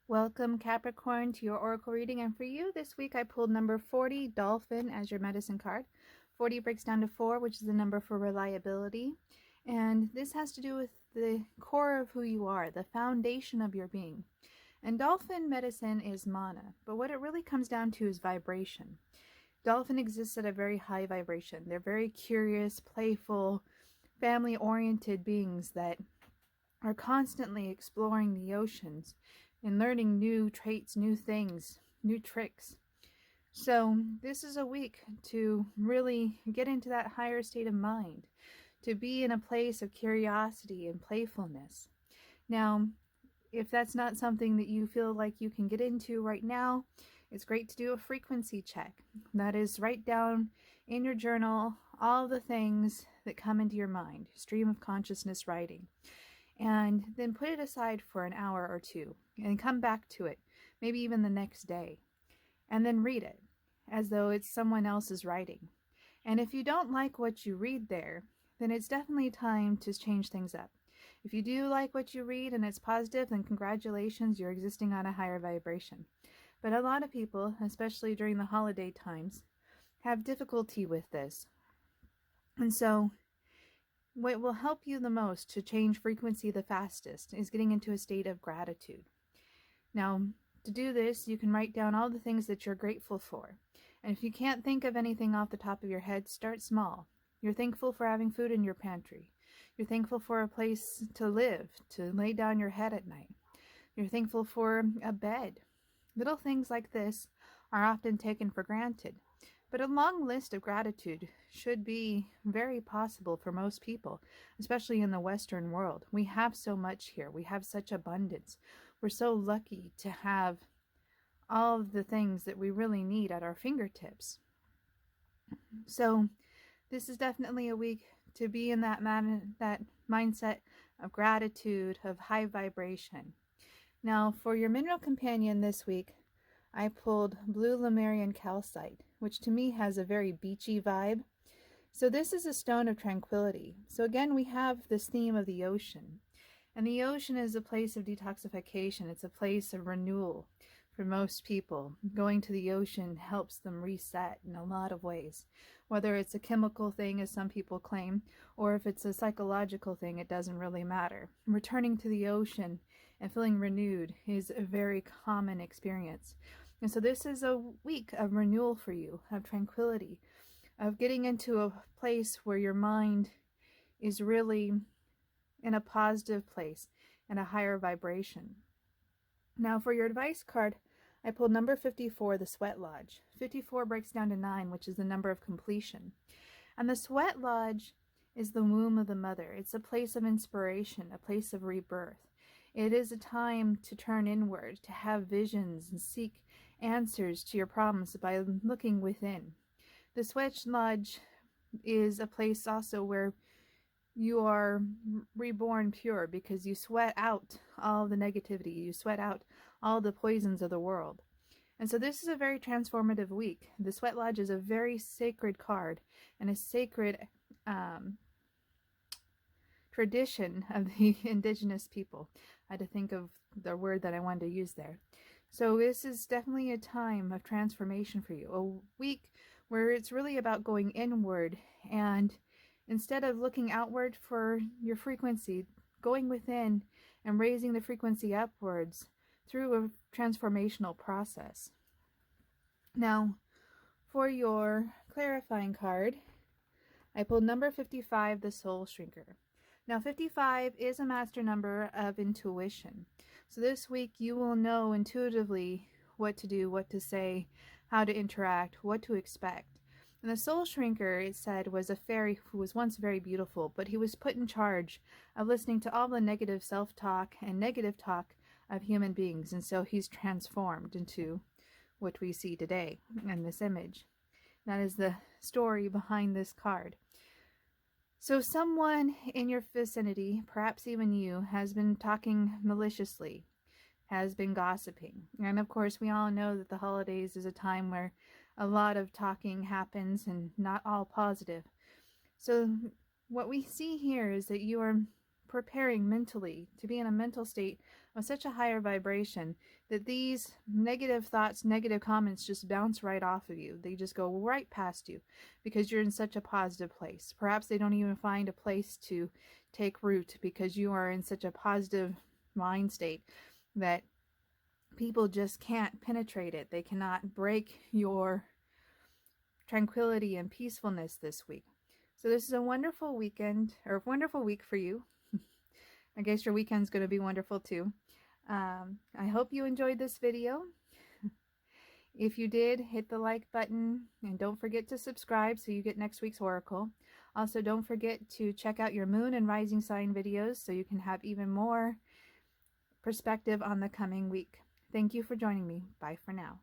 Welcome, Capricorn, to your oracle reading. And for you this week, I pulled number 40, Dolphin, as your medicine card. 40 breaks down to 4, which is the number for reliability. And this has to do with the core of who you are, the foundation of your being. And Dolphin medicine is mana, but what it really comes down to is vibration. Dolphin exists at a very high vibration. They're very curious, playful, family-oriented beings that are constantly exploring the oceans and learning new traits, new things, new tricks. So this is a week to really get into that higher state of mind, to be in a place of curiosity and playfulness. Now, if that's not something that you feel like you can get into right now, it's great to do a frequency check. That is, write down in your journal all the things that come into your mind, stream of consciousness writing. And then put it aside for an hour or two and come back to it, maybe even the next day, and then read it as though it's someone else's writing. And if you don't like what you read there, then it's definitely time to change things up. If you do like what you read and it's positive, then congratulations, you're existing on a higher vibration. But a lot of people, especially during the holiday times, have difficulty with this. And so what will help you the most to change frequency the fastest is getting into a state of gratitude. Now, to do this, you can write down all the things that you're grateful for. And if you can't think of anything off the top of your head, start small. You're thankful for having food in your pantry. You're thankful for a place to live, to lay down your head at night. You're thankful for a bed. Little things like this are often taken for granted. But a long list of gratitude should be very possible for most people, especially in the Western world. We have so much here. We have such abundance. We're so lucky to have all of the things that we really need at our fingertips. So this is definitely a week to be in that mindset of gratitude, of high vibration. Now, for your mineral companion this week, I pulled Blue Lemurian Calcite, which to me has a very beachy vibe. So this is a stone of tranquility. So again, we have this theme of the ocean. And the ocean is a place of detoxification. It's a place of renewal for most people. Going to the ocean helps them reset in a lot of ways. Whether it's a chemical thing, as some people claim, or if it's a psychological thing, it doesn't really matter. Returning to the ocean and feeling renewed is a very common experience. And so this is a week of renewal for you, of tranquility, of getting into a place where your mind is really in a positive place and a higher vibration. Now for your advice card, I pulled number 54, the Sweat Lodge. 54 breaks down to 9, which is the number of completion. And the Sweat Lodge is the womb of the mother. It's a place of inspiration, a place of rebirth. It is a time to turn inward, to have visions and seek answers to your problems by looking within. The Sweat Lodge is a place also where you are reborn pure because you sweat out all the negativity. You sweat out all the poisons of the world. And so this is a very transformative week. The Sweat Lodge is a very sacred card and a sacred tradition of the indigenous people. I had to think of the word that I wanted to use there. So this is definitely a time of transformation for you. A week where it's really about going inward, and instead of looking outward for your frequency, going within and raising the frequency upwards through a transformational process. Now, for your clarifying card, I pulled number 55, the Soul Shrinker. Now, 55 is a master number of intuition. So this week you will know intuitively what to do, what to say, how to interact, what to expect. And the Soul Shrinker, it said, was a fairy who was once very beautiful, but he was put in charge of listening to all the negative self-talk and negative talk of human beings. And so he's transformed into what we see today in this image. That is the story behind this card. So someone in your vicinity, perhaps even you, has been talking maliciously, has been gossiping. And of course, we all know that the holidays is a time where a lot of talking happens and not all positive. So what we see here is that you are preparing mentally to be in a mental state of such a higher vibration that these negative thoughts, negative comments just bounce right off of you. They just go right past you because you're in such a positive place. Perhaps they don't even find a place to take root because you are in such a positive mind state that people just can't penetrate it. They cannot break your tranquility and peacefulness this week. So this is a wonderful weekend, or a wonderful week for you. I guess your weekend's going to be wonderful too. I hope you enjoyed this video. If you did, hit the like button and don't forget to subscribe so you get next week's oracle. Also, don't forget to check out your moon and rising sign videos so you can have even more perspective on the coming week. Thank you for joining me. Bye for now.